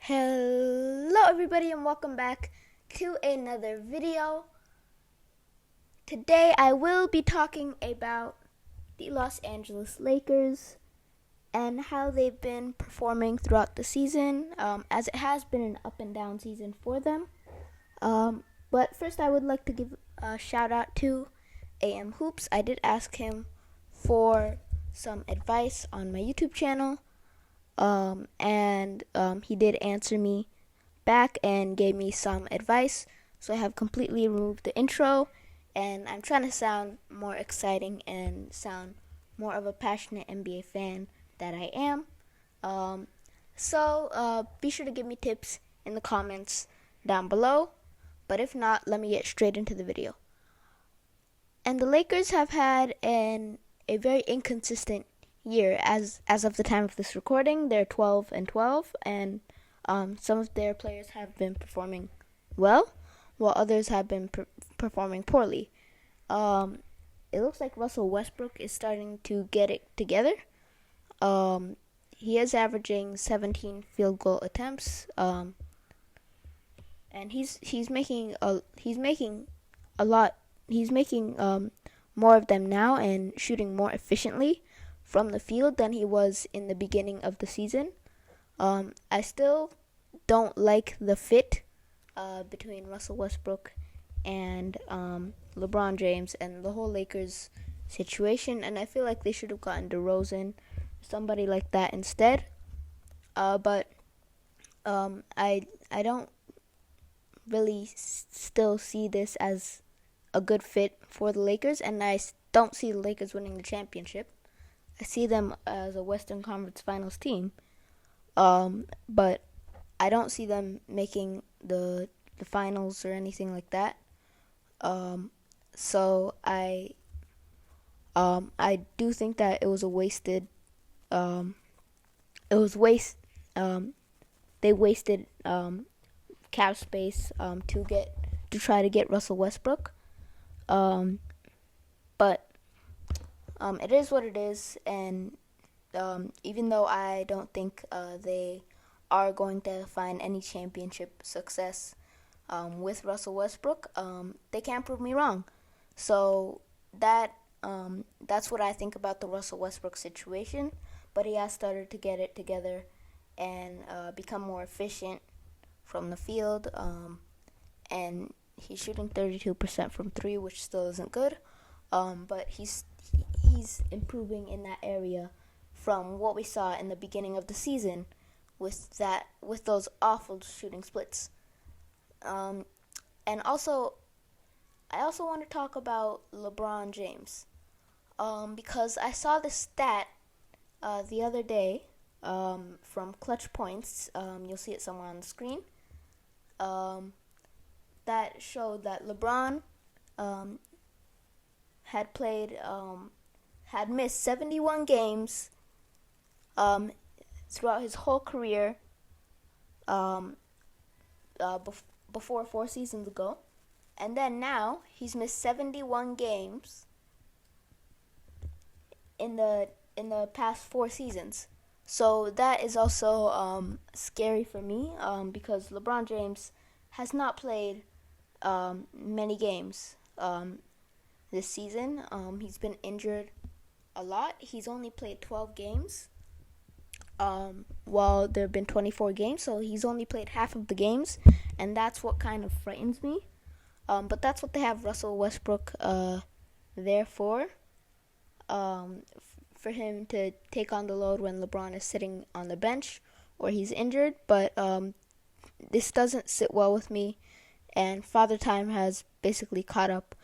Hello everybody and welcome back to another video. Today I will be talking about the Los Angeles Lakers and how they've been performing throughout the season, as it has been an up and down season for them. But first I would like to give a shout out to AM Hoops. I did ask him for some advice on my YouTube channel. And he did answer me back and gave me some advice. So I have completely removed the intro, and I'm trying to sound more exciting and sound more of a passionate NBA fan that I am. So be sure to give me tips in the comments down below. But if not, let me get straight into the video. And the Lakers have had a very inconsistent year as of the time of this recording. They're 12-12, and some of their players have been performing well, while others have been performing poorly. It looks like Russell Westbrook is starting to get it together. He is averaging 17 field goal attempts, and he's making a lot. He's making more of them now and shooting more efficiently from the field than he was in the beginning of the season. I still don't like the fit between Russell Westbrook and LeBron James and the whole Lakers situation, and I feel like they should have gotten DeRozan, somebody like that instead. But I don't really still see this as a good fit for the Lakers, and I don't see the Lakers winning the championship. I see them as a Western Conference Finals team, but I don't see them making the finals or anything like that. So I do think that it was a wasted. They wasted cap space to try to get Russell Westbrook. But it is what it is, and even though I don't think they are going to find any championship success with Russell Westbrook, they can't prove me wrong. So that's what I think about the Russell Westbrook situation. But he has started to get it together and become more efficient from the field, and he's shooting 32% from three, which still isn't good. But he's improving in that area from what we saw in the beginning of the season with those awful shooting splits. And also, I also want to talk about LeBron James, because I saw this stat the other day from Clutch Points. You'll see it somewhere on the screen. That showed that LeBron had missed 71 games throughout his whole career before 4 seasons ago, and then now he's missed 71 games in the past 4 seasons. So that is also scary for me, because LeBron James has not played many games this season. He's been injured a lot. He's only played 12 games, while there have been 24 games, so he's only played half of the games, and that's what kind of frightens me. But that's what they have Russell Westbrook there for him to take on the load when LeBron is sitting on the bench or he's injured. But this doesn't sit well with me, and Father Time has basically caught up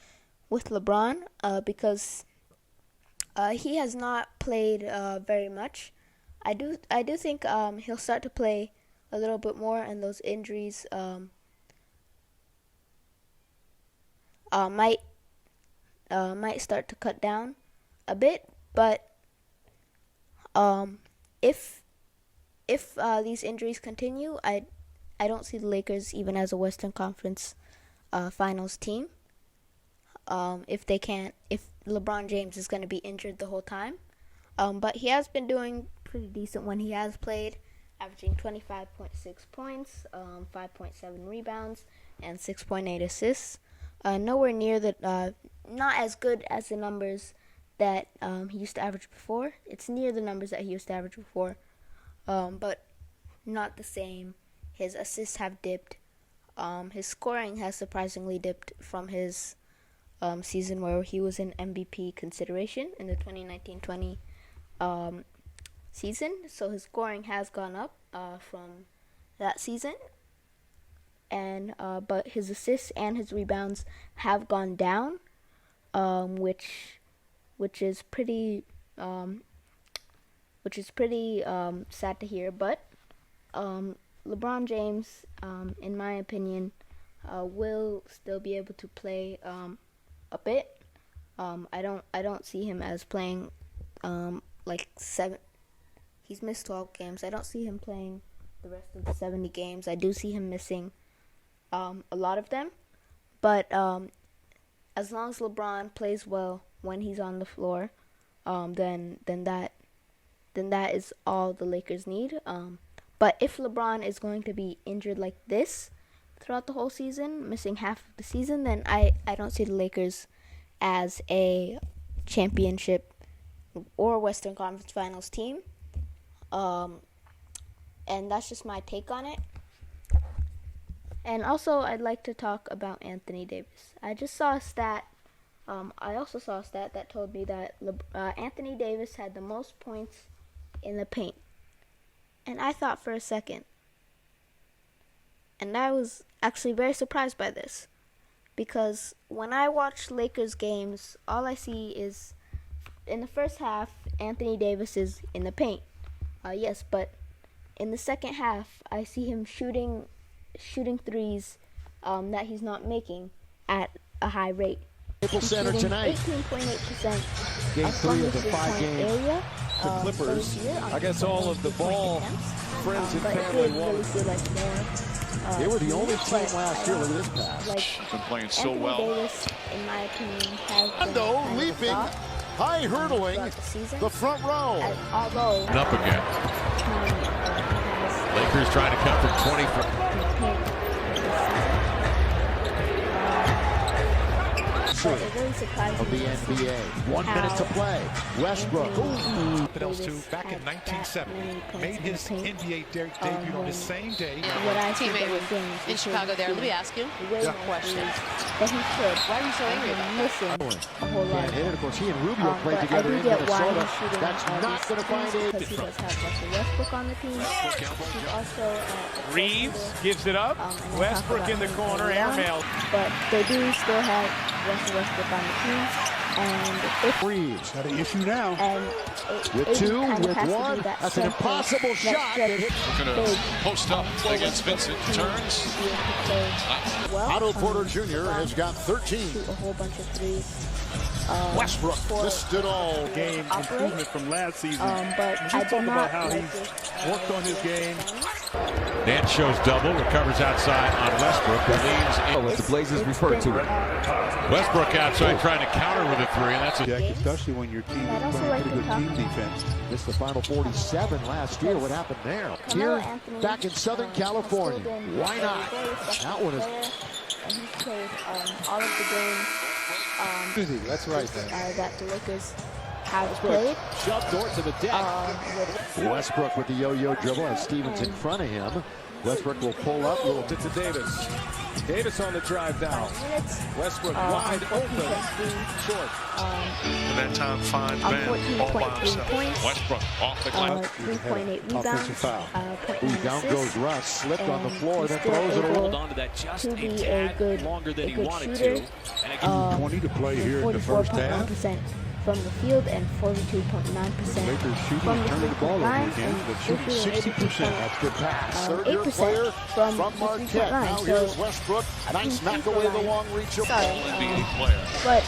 with LeBron because he has not played very much. I do think he'll start to play a little bit more, and those injuries might start to cut down a bit. But if these injuries continue, I don't see the Lakers even as a Western Conference Finals team. If LeBron James is going to be injured the whole time. But he has been doing pretty decent when he has played. averaging 25.6 points, 5.7 rebounds, and 6.8 assists. Nowhere near the, not as good as the numbers that he used to average before. It's near the numbers that he used to average before, but not the same. His assists have dipped. His scoring has surprisingly dipped from his season where he was in MVP consideration in the 2019-20 season. So his scoring has gone up from that season, and but his assists and his rebounds have gone down, which is pretty sad to hear. But LeBron James, in my opinion, will still be able to play a bit. I don't see him as playing like 7. He's missed 12 games. I don't see him playing the rest of the 70 games. I do see him missing a lot of them. But as long as LeBron plays well when he's on the floor, then that is all the Lakers need. But if LeBron is going to be injured like this throughout the whole season, missing half of the season, then I don't see the Lakers as a championship or Western Conference Finals team. And that's just my take on it. And also, I'd like to talk about Anthony Davis. I just saw a stat. I also saw a stat that told me that Anthony Davis had the most points in the paint. And I thought for a second, and I was actually very surprised by this, because when I watch Lakers games, all I see is, in the first half, Anthony Davis is in the paint. Yes, but in the second half, I see him shooting threes that he's not making at a high rate. Staples Center tonight. 18.8% Game 3 of the 5 games. Area, the Clippers. I guess all of the ball friends and family wanted. They were the only team last year. Look at this pass. Been playing so Anthony well. Davis, in my opinion, has been Rondo kind of a leaping, flop high hurdling throughout the season. the front row. Although And up again. Lakers trying to cut from 20 but it really surprised Of the me to see NBA. 1 minute to play. Westbrook. Anthony Else too, Davis back in had that 1970, many points made in the his paint. NBA debut on the same day. What I see Teammate those games in is Chicago there. Let me he's ask you way Yeah. more question. threes than he should. Why are you so angry And about he's missing a whole lot. Can't hit it. Of course, he and Rubio played But I together do in get why Minnesota. he's shooting That's all not these going to find threes, it. because he does have Russell Westbrook on the team. He's also a Reeves shooter. gives it up. And I talk Westbrook about in the him corner, going down, airmail. but they do still have Russell Westbrook on the team, and if Reeves Got an issue now. and with it 2, kind of with has to be 1. that That's an central impossible that shot. That stretch hit. Gonna big, post up for against Westbrook Vincent. to Turns. be able to play well. Otto Porter Jr. LeBron has got 13. shoot a whole bunch of threes. Westbrook for missed it all. Game operate. improvement from last season. But I Just did talk not about how like he's this, worked on his game. Nance shows double, recovers outside on Westbrook, who leans in. What the Blazers refer to it. Westbrook outside trying to counter with a 3, and that's a Jack, especially when your team I'd is also playing like pretty to good talk team about defense. Missed the final 47 last year. What happened there? Carmelo Here, Anthony, back in Southern has California. still been Why a not? very effective That one is. player, and he's played all of the games That's right, man. that the Lakers have played. Shoved Dort to the deck. Westbrook with the yo-yo dribble as Stevens in front of him. Westbrook will pull up. Little To Davis. Davis on the drive now. Minutes, Westbrook wide open. 14.3, Short. And that time finds on Ben all by 14.3 himself. points, Westbrook off the glass. 3.8 rebounds, Offensive foul. 0.9 Ooh, down goes assists, Russ. Slipped on the and floor, he's then still throws it able away. onto that just to a be a tad good, longer than a he good wanted shooter. to. And again, 20 to play here in the first half. 44.1% from the field and 42.9% Lakers shooting, from the turning the ball over three-point line, again, and but they're shooting 60%. That's good pass. Third-year 8% player from from the Marquette. three-point line. Now So, here's Westbrook. Nice from knock the away the three-point long reach. sorry, NBA player. but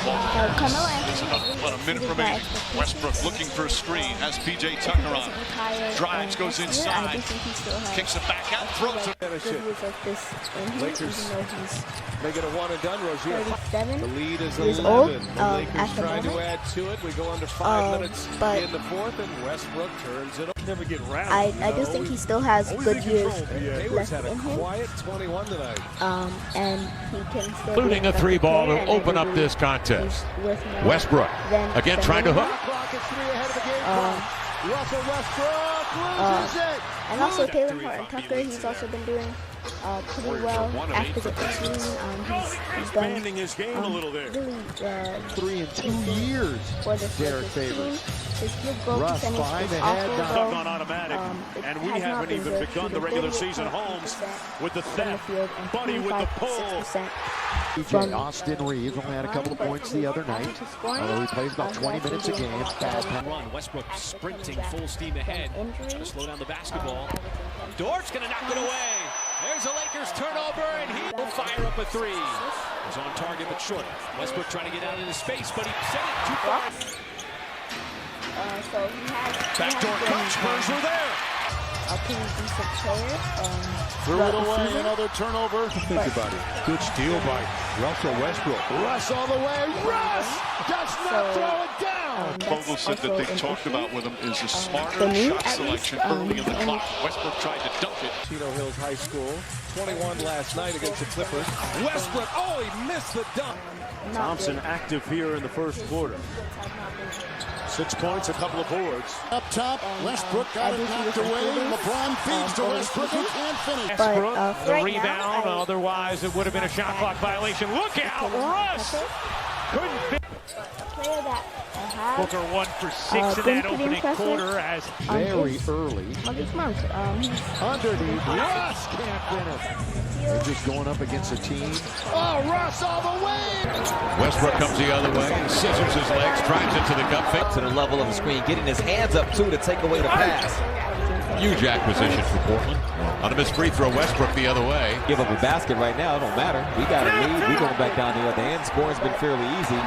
Ball. Carmelo Anthony About a minute exceeded my remaining. expectations. Westbrook looking for a screen. Has PJ If Tucker he on doesn't it. retire, Drives, goes next year, inside. I do think he still has Kicks it back out. Throws it. reviews like this in him, Lakers. even though he's Make it a one and done, Rozier. 34 27 The lead is years 11. old The Lakers at the trying to moment. add to it. We go under 5 minutes but in the fourth, and Westbrook turns it up. Never get round. I do think he still has Always good in years control, yeah. Hayward's left had a in him. quiet 21 tonight. And he can still Including be a three ball player, to and I open do up believe this contest. he's worth more Westbrook than again trying to hook. Clock is 3 ahead of the game clock. Russell Westbrook loses it. And also Taylor Horton Tucker, he's also been doing pretty well after the injury. He's done Expanding his game a little there. really 3 in 2 years. for the Derek Lakers Favors. team. His field goal Russ percentage five is ahead, awful, Doc. though. on automatic. It And we has not haven't been even good. begun the Shooting regular season. 38.8% Holmes with the from the theft. field and Buddy with the pull. 25.6% DJ Austin Reeves only had a couple of points the other night, although he plays about 20 minutes a game. Bad pass. Run. Westbrook sprinting full steam ahead. Trying to slow down the basketball. Dort's going to knock it away. There's a Lakers turnover, and he will fire up a three. He's on target but short. Westbrook trying to get out into space, but he sent it too far. So he has Backdoor cut. Spurs were there. a pretty decent player. Threw throughout it the away. season. Another turnover. Think about it. Good steal by Russell Westbrook. Russ all the way. Russ does not throw it down. Vogel said that they talked about with him is a smarter for me, shot at selection least, early in the and- clock. Westbrook tried to dunk it. Chino Hills High School. 21 last night against the Clippers. Westbrook, oh, he missed the dunk. Thompson active here in the first quarter. 6 points, a couple of boards. Up top, Westbrook got it knocked away. LeBron feeds to Westbrook and can't finish. But Westbrook, the right rebound. now, Otherwise, it would have been a shot clock violation. Look out, Russ! Couldn't fit. a player that I have Booker 1 for 6 in been that pretty opening impressive. quarter as Very is early. Marcus Smart. He's Underneath. Russ can't finish. They're just going up against a team. Oh, Russ all the way. Westbrook comes the other way, scissors his legs, drives into the cup, fit to the level of the screen, getting his hands up too to take away the pass. huge acquisition for Portland. On a missed free throw, Westbrook the other way. Give up a basket right now, it don't matter. We got a lead, we going back down the other end. Scoring's been fairly easy.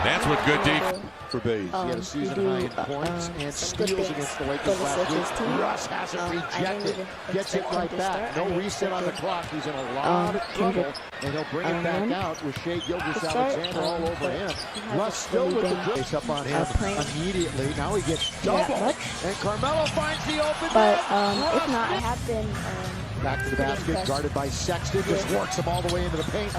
That's what good defense. For Bays. He had a season high in points and steals against the Lakers last week. Russ has it rejected. Gets it right back. No reset on the clock. He's in a lot of trouble. And he'll bring it back out with Shai Gilgeous-Alexander all over him. Russ still with the brace up on him immediately. Now he gets double. And Carmelo finds the open But net. if not, I have been Back to the basket, guarded by Sexton. Just works him all the way into the paint.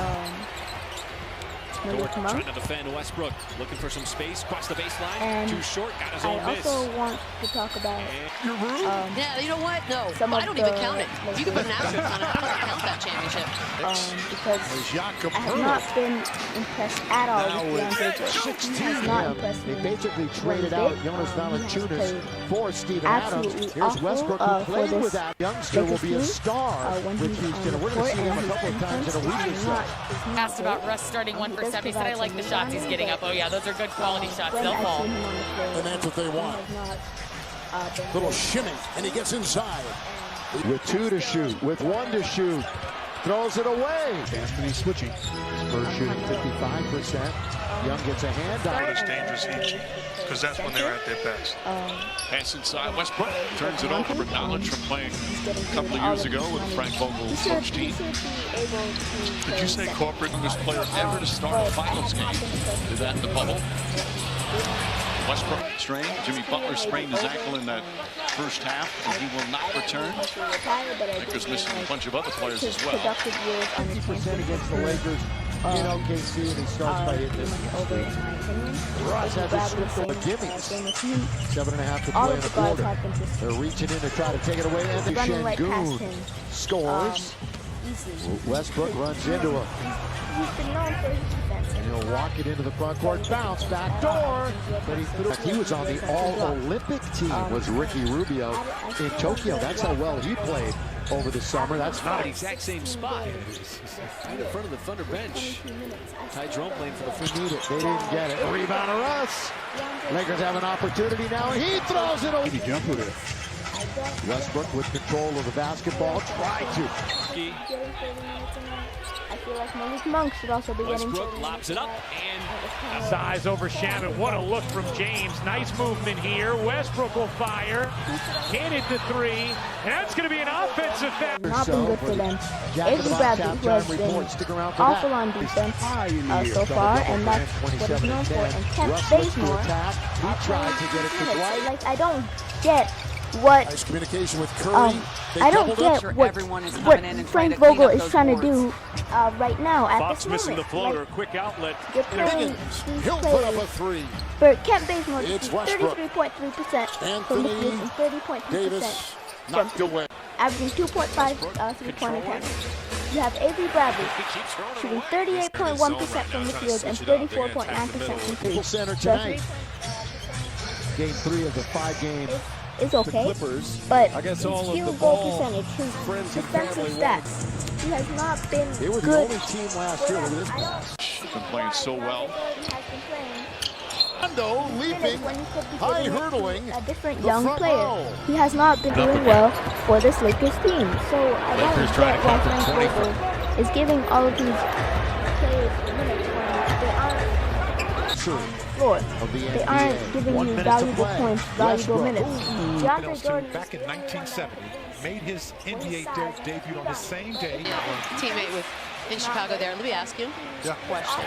Dort trying to defend Westbrook, looking for some space, across the baseline, And too short, got his I own miss. also want to talk about Yeah, you know what? No, some I of don't the even count it. You can put an asterisk on it. I don't count that championship. because I have not been impressed at all with DeAndre Jordan. He has not impressed me. They basically traded one out bit. Jonas He has Valanciunas played for Steven Adams. absolutely Here's awful, Westbrook, who for played this with that youngster, will be a team, star when with he's on Houston. the We're going court to see him a and couple of times in a week or so. Asked about Russ starting 1 for 7. He said, I like the shots he's getting up. Oh, yeah, those are good quality shots. They'll fall. And that's what they want. Little shimmy, and he gets inside. With 2 to shoot, with 1 to shoot. Throws it away. Anthony switching. Spurs shooting 55%. Young gets a hand on it. It's dangerous because that's when they're at their best. Pass inside. Westbrook turns it over for knowledge from playing a couple of years ago with Frank Vogel's coach team. Did you say corporate was player ever to start a finals game? Did that in the bubble? Westbrook strained. Jimmy Butler sprained his ankle in that first half, and he will not return. Lakers missing a bunch of other players as well. 50% against the Lakers in OKC, and he starts by hitting this. Russ has a swift on the gimmies. 7.5 to play in the quarter. They're reaching in to try to take it away, and the Şengün scores. Westbrook runs into him. He's been known for his defense. And he'll walk it into the front court, bounce, back door. But he was on the All-Olympic team, was Ricky Rubio in Tokyo. That's how well he played over the summer. That's Not not the exact same spot. Right in front of the Thunder bench. Ty Jerome playing for the first. They need it. They didn't get it. Rebound to Russ. Lakers have an opportunity now, and he throws it away. Jumper there. Westbrook with control of the basketball. Tried to. I feel like Malik Monk should also be getting. Westbrook lobs it up and size over Shamet. What a look from James. Nice movement here. Westbrook will fire. Hit it to three. And that's going to be an offensive foul. Not been good for them. Avery Bradley, who has been awful on defense so far, and that's what he's known for. And Kent Bazemore, like, I don't get what nice communication with Curry. I don't get what Frank Vogel is trying to do right now at Fox this moment. missing the floater, quick outlet. You're playing these He'll put up a players. three. For Kent Bazemore, It's Westbrook. 33.3% from the field and 30.3% Davis knocked away. averaging 2.5 three-point attempts. You have Avery Bradley shooting 38.1% from the field and 34.9% from three. Center tonight. Game 3 of the 5-game. Is okay, but his field goal percentage, his defensive stats, he has not been They were the good. only team last year. Look at this. Been playing so well. Rondo leaping, high hurdling. A different the young front player. row. He has not been doing well for this Lakers team. So I don't Lakers trying get to why come from Frank 20. Vogel is giving all of these players minutes when they aren't floor. They aren't giving you valuable points, valuable minutes. DeAndre Jordan back in 1970 made his NBA debut on the same day. Teammate in Chicago there. Let me ask you a question.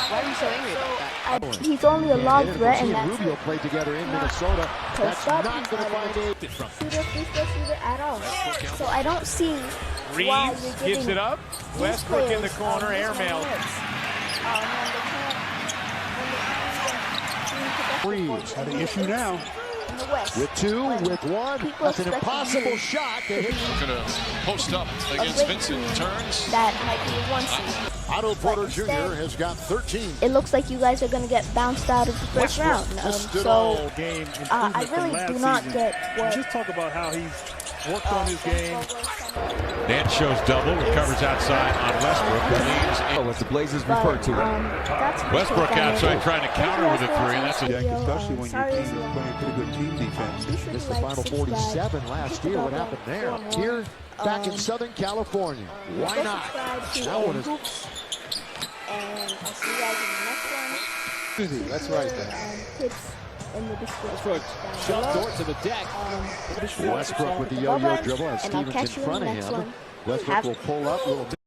Why are you so angry about that? He's only a lob threat, and that's Rubio played together in Minnesota. That's not going to find a shooter at all. So I don't see why Reeves you're gives giving it up. these Westbrook in the players, corner, airmail. Reeves had an issue now. with 2, with 1. That's an impossible shot. Going to post up against Vincent. Turns. That might be one season. Otto Porter Jr. has got 13. It looks like you guys are going to get bounced out of the first round. So I really do not get what. Just talk about how he's worked on his game. Nance shows double, recovers outside on Westbrook. What the Blazers refer to it. Westbrook outside trying to counter with a 3. And that's especially when your team is playing pretty good team defense. Missed the final 47 last year. What happened there? Here, back in Southern California. Why not? That one is. And I'll see you guys in the next one. That's right there. Westbrook Shot Dort to the deck. Westbrook with the yo-yo dribble as Stevens in front of him. Westbrook will pull up.